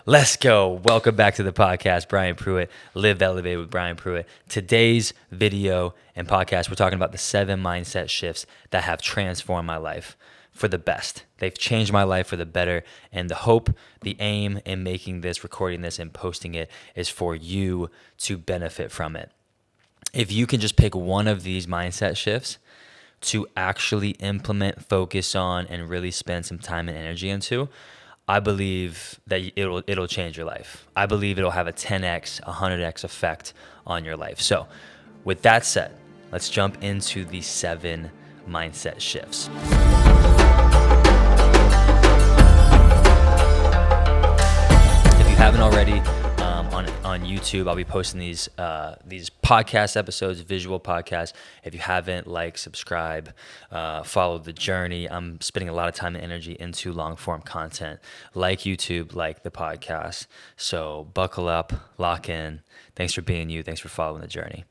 Let's go. Welcome back to the podcast, Brian Pruitt, Live Elevated with Brian Pruitt. Today's video and podcast, we're talking about the 7 mindset shifts that have transformed my life for the best. They've changed my life for the better. And the hope, the aim in making this, recording this, and posting it is for you to benefit from it. If you can just pick one of these mindset shifts to actually implement, focus on, and really spend some time and energy into, I believe that it'll change your life. I believe it'll have a 10x, 100x effect on your life. So with that said, let's jump into the 7 mindset shifts. If you haven't already, on YouTube, I'll be posting these podcast episodes, visual podcasts. If you haven't, subscribe, follow the journey. I'm spending a lot of time and energy into long form content, like YouTube, like the podcast. So buckle up, lock in. Thanks for being you. Thanks for following the journey.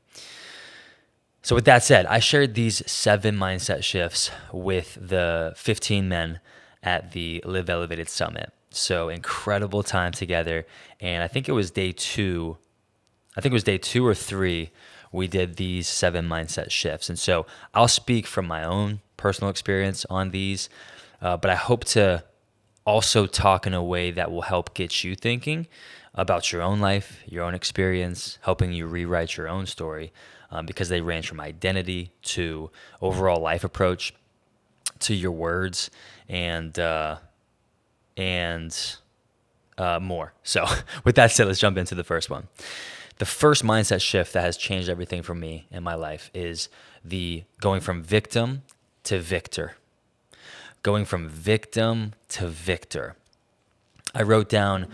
So with that said, I shared these 7 mindset shifts with the 15 men at the Live Elevated Summit. So incredible time together. And I think it was day 2 or 3, we did these 7 mindset shifts. And so I'll speak from my own personal experience on these, but I hope to also talk in a way that will help get you thinking about your own life, your own experience, helping you rewrite your own story, because they range from identity to overall life approach to your words and more. So with that said, let's jump into the first one. The first mindset shift that has changed everything for me in my life is the going from victim to victor. Going from victim to victor. I wrote down,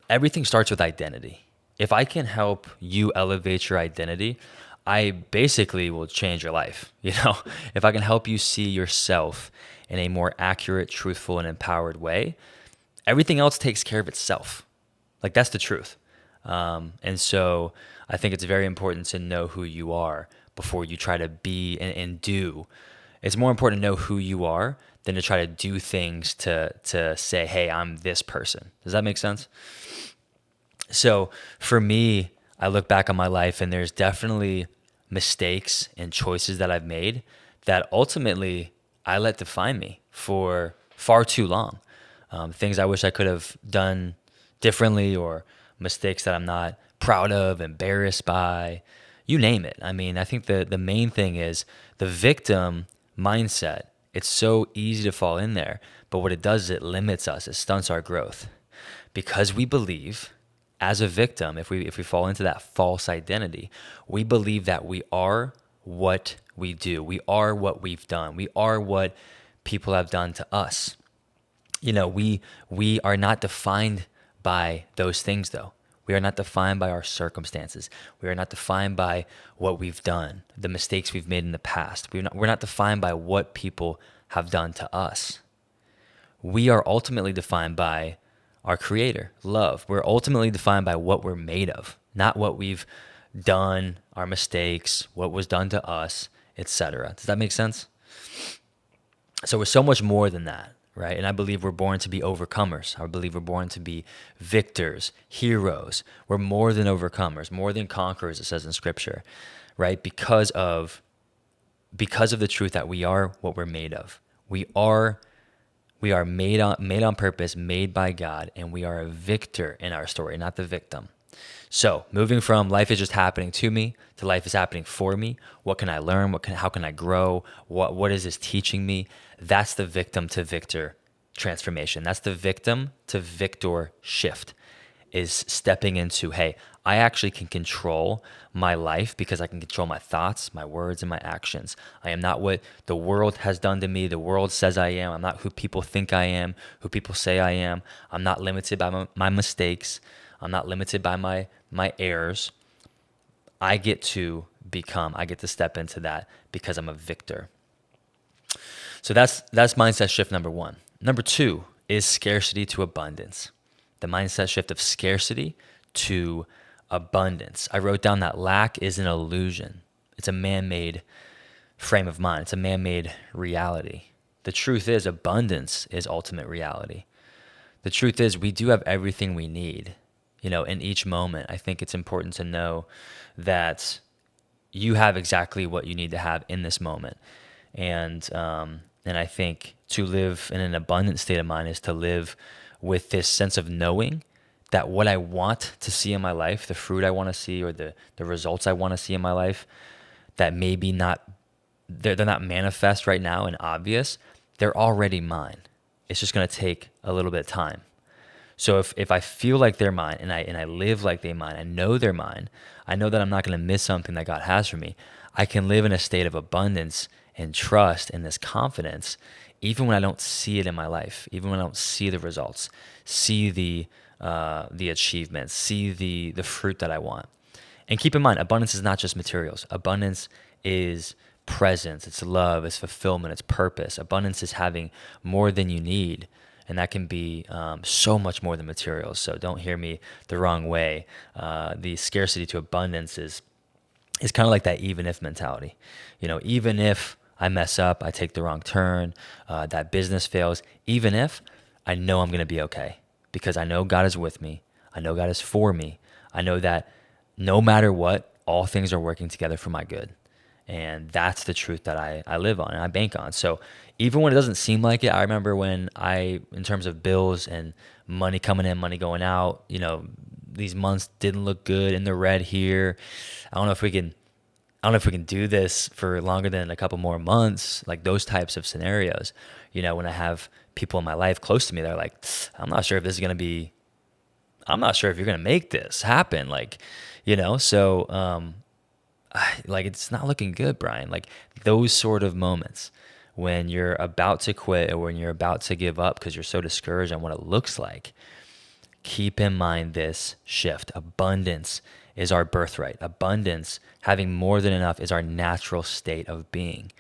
everything starts with identity. If I can help you elevate your identity, I basically will change your life. If I can help you see yourself in a more accurate, truthful, and empowered way, everything else takes care of itself. That's the truth. And so I think it's very important to know who you are before you try to be and do. It's more important to know who you are than to try to do things to say, hey, I'm this person. Does that make sense? So for me, I look back on my life and there's definitely mistakes and choices that I've made that ultimately I let define me for far too long. Things I wish I could have done differently, or mistakes that I'm not proud of, embarrassed by, you name it. I mean, I think the main thing is the victim mindset. It's so easy to fall in there, but what it does is it limits us. It stunts our growth because we believe as a victim, if we fall into that false identity, we believe that we are what we do. We are what we've done. We are what people have done to us. We are not defined by those things, though. We are not defined by our circumstances. We are not defined by what we've done, the mistakes we've made in the past. We're not defined by what people have done to us. We are ultimately defined by our Creator, love. We're ultimately defined by what we're made of, not what we've done, our mistakes, what was done to us, etc. Does that make sense? So we're so much more than that. Right? And I believe we're born to be overcomers. I believe we're born to be victors, heroes. We're more than overcomers, more than conquerors, it says in Scripture, right? Because of the truth that we are what we're made of. We are made on purpose, made by God, and we are a victor in our story, not the victim. So moving from life is just happening to me to life is happening for me. What can I learn? How can I grow? What is this teaching me? That's the victim to victor transformation. That's the victim to victor shift, is stepping into, hey, I actually can control my life because I can control my thoughts, my words, and my actions. I am not what the world has done to me. The world says I am. I'm not who people think I am, who people say I am. I'm not limited by my mistakes. I'm not limited by my errors. I get to step into that because I'm a victor. So that's mindset shift number 1. Number 2 is scarcity to abundance. The mindset shift of scarcity to abundance. I wrote down that lack is an illusion. It's a man-made frame of mind. It's a man-made reality. The truth is abundance is ultimate reality. the truth is we do have everything we need, in each moment. I think it's important to know that you have exactly what you need to have in this moment. And I think to live in an abundant state of mind is to live with this sense of knowing that what I want to see in my life, the fruit I want to see, or the results I want to see in my life, that maybe they're not manifest right now and obvious, they're already mine. It's just going to take a little bit of time. So if I feel like they're mine and I live like they're mine, I know they're mine, I know that I'm not going to miss something that God has for me, I can live in a state of abundance and trust and this confidence, even when I don't see it in my life, even when I don't see the results, see the achievements, see the fruit that I want. And keep in mind, abundance is not just materials. Abundance is presence, it's love, it's fulfillment, it's purpose. Abundance is having more than you need. And that can be so much more than materials. So don't hear me the wrong way. The scarcity to abundance is kind of like that even if mentality. Even if I mess up, I take the wrong turn, that business fails, even if, I know I'm going to be okay, because I know God is with me. I know God is for me. I know that no matter what, all things are working together for my good. And that's the truth that I live on and I bank on. So even when it doesn't seem like it, I remember when in terms of bills and money coming in, money going out, these months didn't look good, in the red here. I don't know if we can do this for longer than a couple more months, like those types of scenarios. When I have people in my life close to me, they're like, I'm not sure if you're going to make this happen. So it's not looking good, Brian. Like those sort of moments when you're about to quit or when you're about to give up because you're so discouraged on what it looks like, keep in mind this shift. Abundance is our birthright. Abundance, having more than enough, is our natural state of being.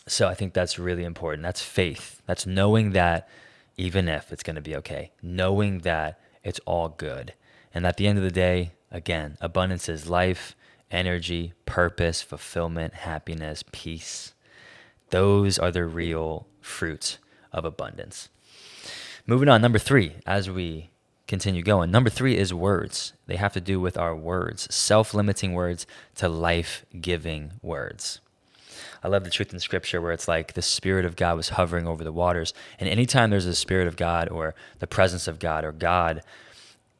So I think that's really important. That's faith. That's knowing that even if it's going to be okay, knowing that it's all good. And at the end of the day, again, abundance is life, energy, purpose, fulfillment, happiness, peace. Those are the real fruits of abundance. Moving on, number 3, as we continue going. Number 3 is words. They have to do with our words, self-limiting words to life-giving words. I love the truth in Scripture where it's like the Spirit of God was hovering over the waters. And anytime there's a Spirit of God or the presence of God or God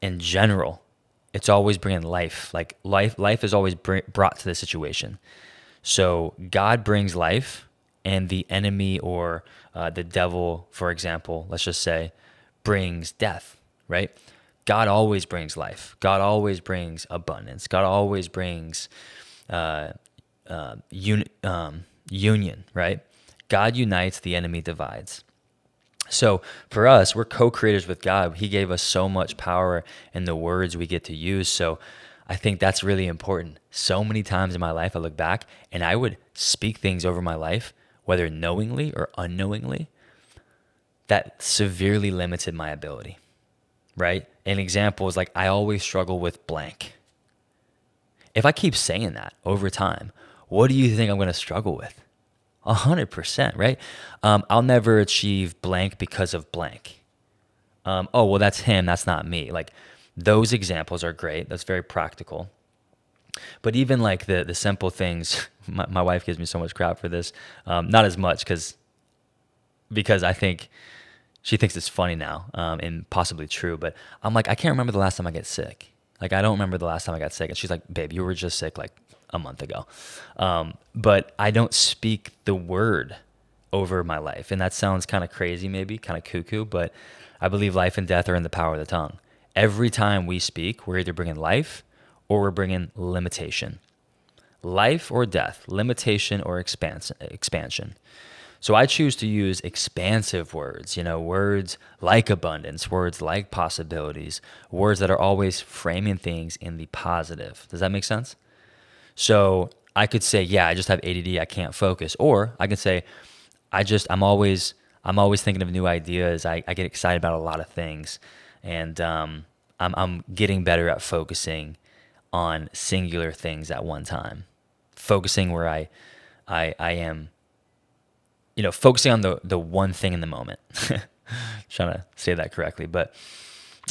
in general, it's always bringing life. Like life is always brought to the situation. So God brings life, and the enemy or the devil, for example, let's just say, brings death, right? God always brings life. God always brings abundance. God always brings union, right? God unites, the enemy divides. So for us, we're co-creators with God. He gave us so much power in the words we get to use. So I think that's really important. So many times in my life, I look back and I would speak things over my life, whether knowingly or unknowingly, that severely limited my ability, right? An example is like, I always struggle with blank. If I keep saying that over time, what do you think I'm going to struggle with? 100%, right? I'll never achieve blank because of blank. Oh, well, that's him. That's not me. Like those examples are great. That's very practical. But even like the simple things, my wife gives me so much crap for this. Not as much because I think she thinks it's funny now and possibly true. But I'm like, I can't remember the last time I get sick. Like, I don't remember the last time I got sick. And she's like, babe, you were just sick like a month ago. But I don't speak the word over my life. And that sounds kind of crazy, maybe kind of cuckoo, but I believe life and death are in the power of the tongue. Every time we speak, we're either bringing life or we're bringing limitation. Life or death, limitation or expansion. So I choose to use expansive words, words like abundance, words like possibilities, words that are always framing things in the positive. Does that make sense? So I could say, yeah, I just have ADD, I can't focus. Or I can say, I'm always thinking of new ideas. I get excited about a lot of things. And I'm getting better at focusing on singular things at one time. Focusing where I am, focusing on the one thing in the moment. Trying to say that correctly, but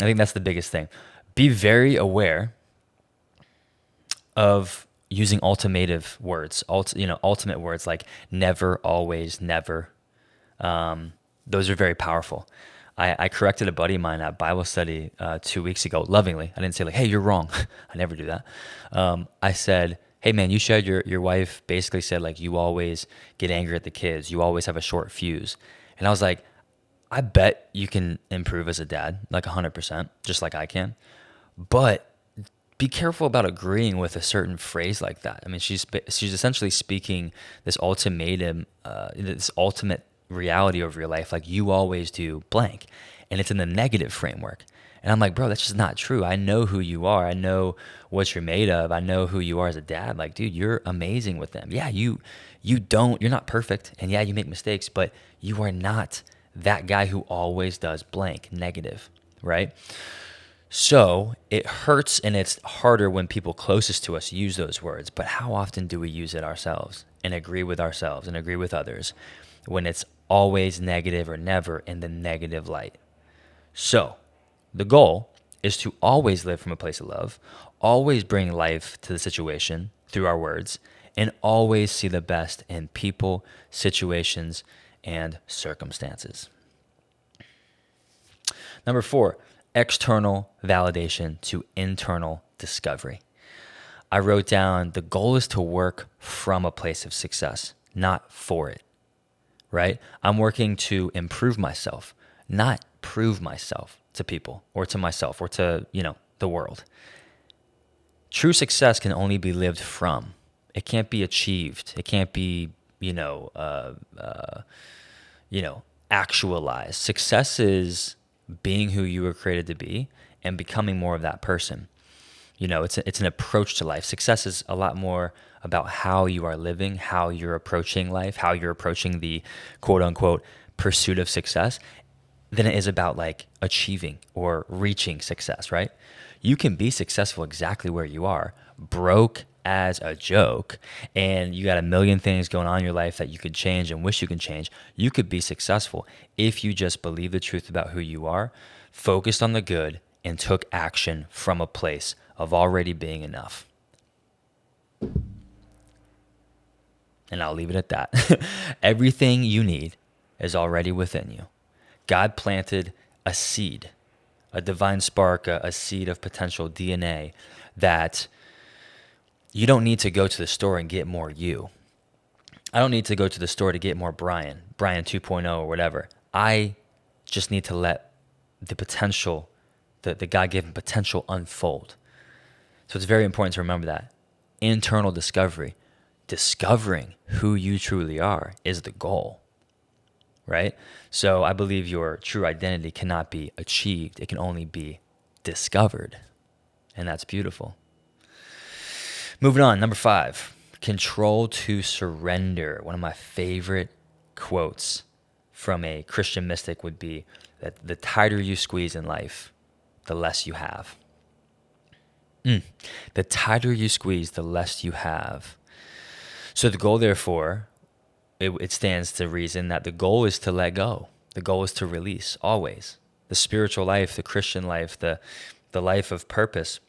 I think that's the biggest thing. Be very aware of using ultimative words, ultimate words like never, always, never. Those are very powerful. I corrected a buddy of mine at Bible study 2 weeks ago, lovingly. I didn't say like, "Hey, you're wrong." I never do that. I said, "Hey, man, you shared your wife basically said like you always get angry at the kids. You always have a short fuse." And I was like, "I bet you can improve as a dad, like 100%, just like I can. But be careful about agreeing with a certain phrase like that." I mean, she's essentially speaking this ultimatum, this ultimate reality over your life, like you always do blank, and it's in the negative framework. And I'm like, bro, that's just not true. I know who you are. I know what you're made of. I know who you are as a dad. Like, dude, you're amazing with them. Yeah, you're not perfect, and yeah, you make mistakes, but you are not that guy who always does blank, negative, right? So it hurts and it's harder when people closest to us use those words. But how often do we use it ourselves and agree with ourselves and agree with others when it's always negative or never in the negative light? So the goal is to always live from a place of love, always bring life to the situation through our words, and always see the best in people, situations, and circumstances. Number 4, external validation to internal discovery. I wrote down the goal is to work from a place of success, not for it, right? I'm working to improve myself, not prove myself to people or to myself or to, the world. True success can only be lived from. It can't be achieved. It can't be, actualized. Success is being who you were created to be and becoming more of that person. It's an approach to life. Success is a lot more about how you are living, how you're approaching life, how you're approaching the quote unquote pursuit of success than it is about like achieving or reaching success, right? You can be successful exactly where you are, broke as a joke, and you got a million things going on in your life that you could change and wish you could change. You could be successful if you just believe the truth about who you are, focused on the good, and took action from a place of already being enough. And I'll leave it at that. Everything you need is already within you. God planted a seed, a divine spark, a seed of potential DNA that you don't need to go to the store and get more you. I don't need to go to the store to get more Brian 2.0 or whatever. I just need to let the potential, the God-given potential unfold. So it's very important to remember that. Internal discovery, discovering who you truly are is the goal, right? So I believe your true identity cannot be achieved. It can only be discovered. And that's beautiful. Moving on, number 5, control to surrender. One of my favorite quotes from a Christian mystic would be that the tighter you squeeze in life, the less you have. The tighter you squeeze, the less you have. So the goal, therefore, it stands to reason that the goal is to let go. The goal is to release, always. The spiritual life, the Christian life, the life of purpose,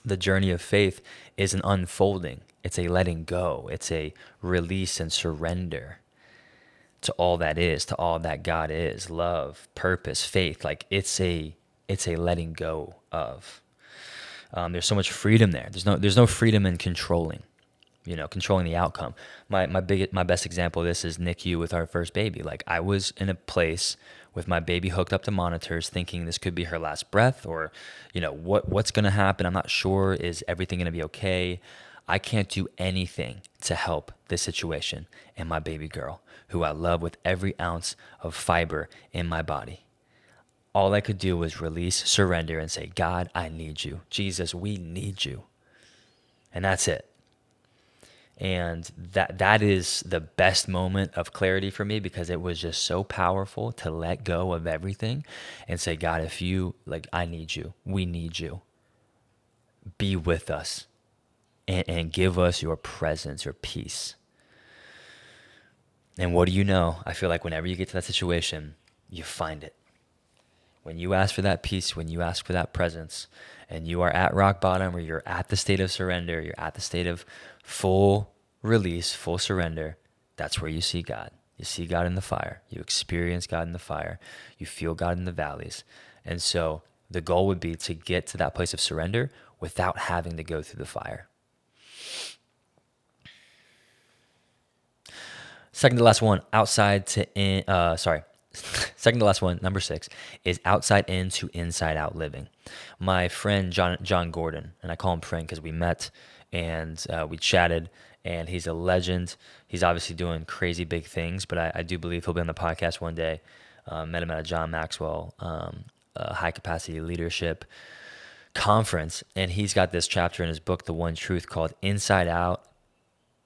the journey of faith is an unfolding. It's a letting go. It's a release and surrender to all that is, to all that God is, love, purpose, faith. Like it's a letting go of. There's so much freedom there. There's no freedom in controlling the outcome. My best example of this is NICU with our first baby. Like I was in a place with my baby hooked up to monitors thinking this could be her last breath or, what's going to happen? I'm not sure. Is everything going to be okay? I can't do anything to help this situation and my baby girl, who I love with every ounce of fiber in my body. All I could do was release, surrender, and say, God, I need you. Jesus, we need you. And that's it. And that is the best moment of clarity for me because it was just so powerful to let go of everything and say, God, if you, I need you. We need you. Be with us and give us your presence, your peace. And what do you know? I feel like whenever you get to that situation, you find it. When you ask for that peace, when you ask for that presence, and you are at rock bottom, or you're at the state of surrender, you're at the state of full release, full surrender, that's where you see God. You see God in the fire. You experience God in the fire. You feel God in the valleys. And so the goal would be to get to that place of surrender without having to go through the fire. Second to last one, second to last one, number 6, is outside in to inside out living. My friend John Gordon, and I call him friend because we met and we chatted, and he's a legend. He's obviously doing crazy big things, but I do believe he'll be on the podcast one day. Met him at a John Maxwell high capacity leadership conference, and he's got this chapter in his book, The One Truth, called Inside Out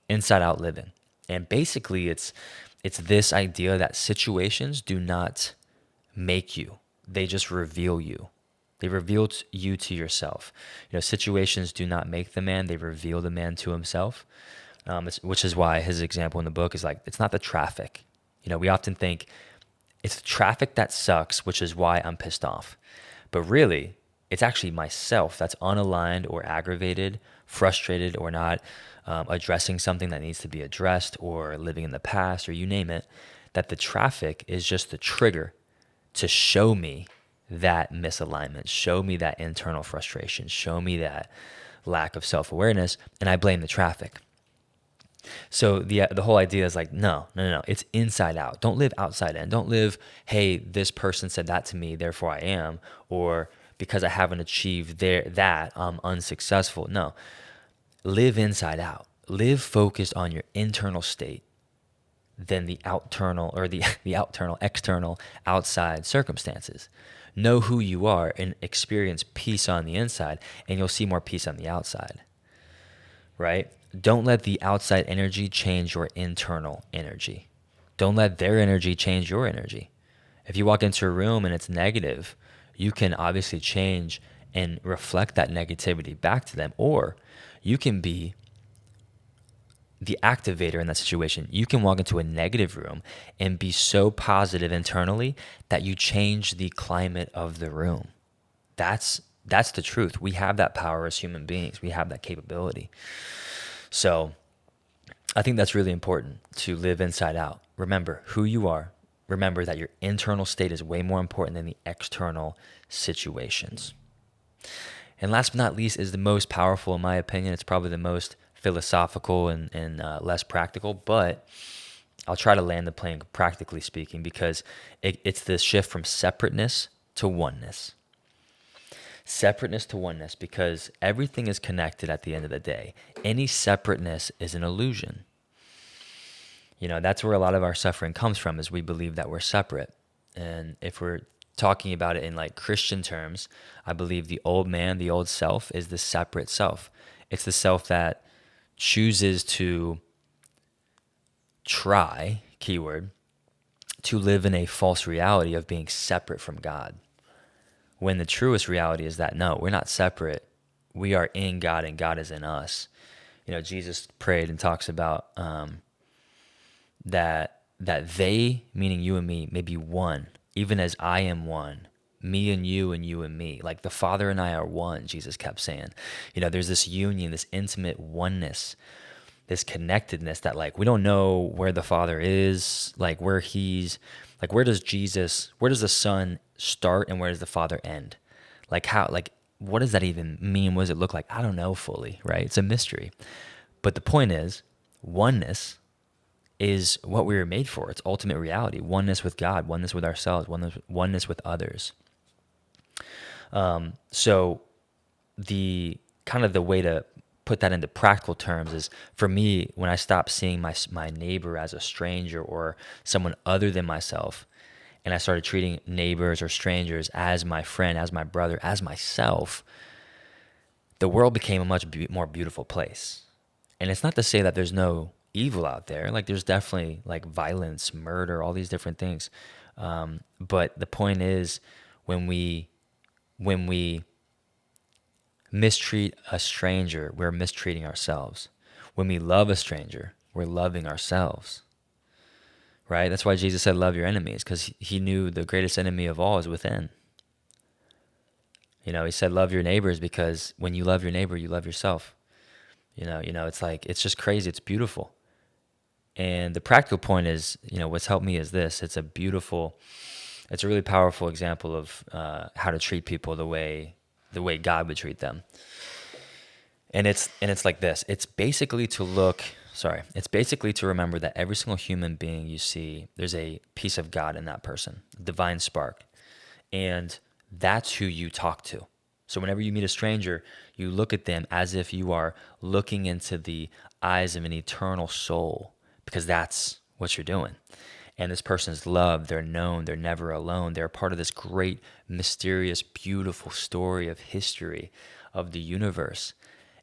Living. And basically it's this idea that situations do not make you. They just reveal you. They reveal you to yourself. Situations do not make the man. They reveal the man to himself, which is why his example in the book is like, it's not the traffic. We often think it's the traffic that sucks, which is why I'm pissed off. But really, it's actually myself that's unaligned or aggravated, frustrated, or not addressing something that needs to be addressed, or living in the past, or you name it, that the traffic is just the trigger to show me that misalignment, show me that internal frustration, show me that lack of self-awareness, and I blame the traffic. So the whole idea is like, no, it's inside out. Don't live outside in. Don't live, hey, this person said that to me, therefore I am, or because I haven't achieved that, I'm unsuccessful. No. Live inside out. Live focused on your internal state than the external outside circumstances. Know who you are and experience peace on the inside, and you'll see more peace on the outside, right? Don't let the outside energy change your internal energy. Don't let their energy change your energy. If you walk into a room and it's negative, you can obviously change and reflect that negativity back to them, or you can be the activator in that situation. You can walk into a negative room and be so positive internally that you change the climate of the room. That's the truth. We have that power as human beings. We have that capability. So I think that's really important, to live inside out. Remember who you are. Remember that your internal state is way more important than the external situations. And last but not least is the most powerful, in my opinion. It's probably the most philosophical and less practical, but I'll try to land the plane practically speaking, because it's the shift from separateness to oneness. Separateness to oneness, because everything is connected at the end of the day. Any separateness is an illusion. That's where a lot of our suffering comes from, is we believe that we're separate. And if we're talking about it in like Christian terms, I believe the old man, the old self, is the separate self. It's the self that chooses to try, keyword, to live in a false reality of being separate from God. When the truest reality is that, no, we're not separate. We are in God and God is in us. Jesus prayed and talks about that they, meaning you and me, may be one, even as I am one, me and you and me. Like the Father and I are one, Jesus kept saying. There's this union, this intimate oneness, this connectedness that like we don't know where the Father is, like where he's, like where does the Son start and where does the Father end? Like how, like what does that even mean? What does it look like? I don't know fully, right? It's a mystery. But the point is, oneness is what we were made for. It's ultimate reality. Oneness with God, oneness with ourselves, oneness with others. So the kind of the way to put that into practical terms is, for me, when I stopped seeing my neighbor as a stranger or someone other than myself, and I started treating neighbors or strangers as my friend, as my brother, as myself, the world became a much more beautiful place. And it's not to say that there's no evil out there. Like there's definitely like violence, murder, all these different things. But the point is, when we mistreat a stranger, we're mistreating ourselves. When we love a stranger, we're loving ourselves, right? That's why Jesus said, love your enemies, because he knew the greatest enemy of all is within. He said, love your neighbors, because when you love your neighbor, you love yourself. It's like, it's just crazy. It's beautiful. And the practical point is, what's helped me is this. It's a really powerful example of how to treat people the way God would treat them. And it's like this. It's basically to remember that every single human being you see, there's a piece of God in that person, a divine spark. And that's who you talk to. So whenever you meet a stranger, you look at them as if you are looking into the eyes of an eternal soul, because that's what you're doing. And this person's loved, they're known, they're never alone. They're part of this great, mysterious, beautiful story of history, of the universe.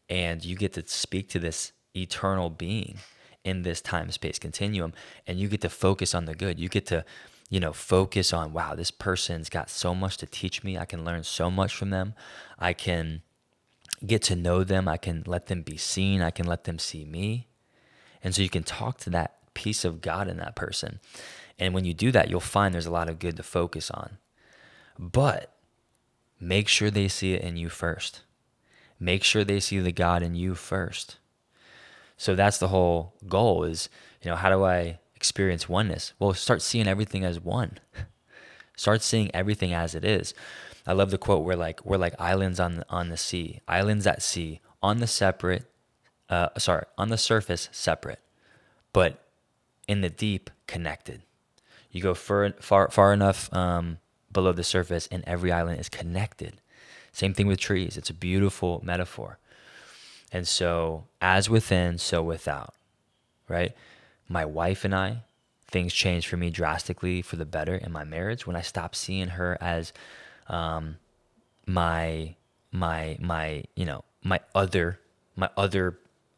And you get to speak to this eternal being in this time-space continuum, and you get to focus on the good. You get to, focus on, wow, this person's got so much to teach me. I can learn so much from them. I can get to know them. I can let them be seen. I can let them see me. And so you can talk to that piece of God in that person. And when you do that, you'll find there's a lot of good to focus on. But make sure they see it in you first. Make sure they see the God in you first. So that's the whole goal is, how do I experience oneness? Well, start seeing everything as one. Start seeing everything as it is. I love the quote, we're like islands on the sea, islands at sea, on the surface separate, but in the deep connected. You go far enough below the surface, and every island is connected. Same thing with trees. It's a beautiful metaphor. And so, as within, so without, right? My wife and I, things changed for me drastically for the better in my marriage when I stopped seeing her as my other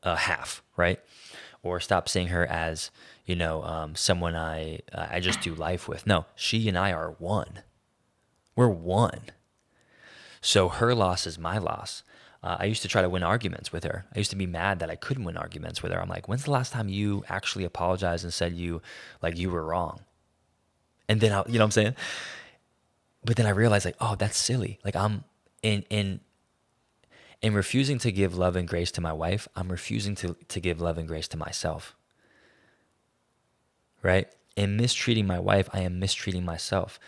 half, right? Or stop seeing her as someone I just do life with. No, she and I are one. We're one. So her loss is my loss. I used to try to win arguments with her. I used to be mad that I couldn't win arguments with her. I'm like, when's the last time you actually apologized and said you were wrong? And then you know what I'm saying? But then I realized oh, that's silly. Like I'm in refusing to give love and grace to my wife, I'm refusing to give love and grace to myself. Right? In mistreating my wife, I am mistreating myself.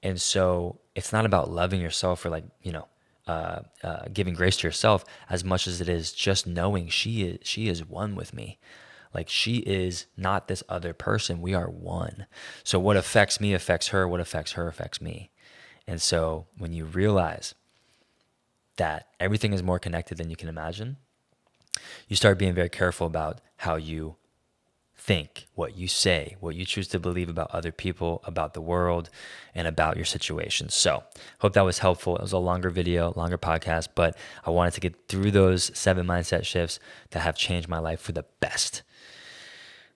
And so it's not about loving yourself or giving grace to yourself as much as it is just knowing she is one with me. Like she is not this other person. We are one. So what affects me affects her. What affects her affects me. And so when you realize that everything is more connected than you can imagine, you start being very careful about how you think, what you say, what you choose to believe about other people, about the world, and about your situation. So hope that was helpful. It was a longer video, longer podcast, but I wanted to get through those 7 mindset shifts that have changed my life for the best.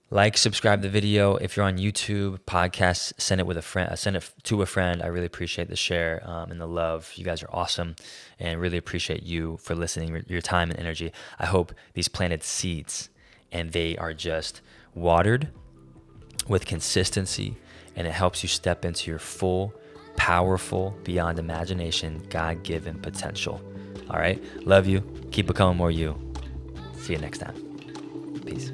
Like, subscribe to the video. If you're on YouTube, podcast, send it with a friend. Send it to a friend. I really appreciate the share and the love. You guys are awesome, and really appreciate you for listening, your time and energy. I hope these planted seeds, and they are just watered with consistency, and it helps you step into your full, powerful, beyond imagination, God-given potential. All right. Love you. Keep becoming more you. See you next time. Peace.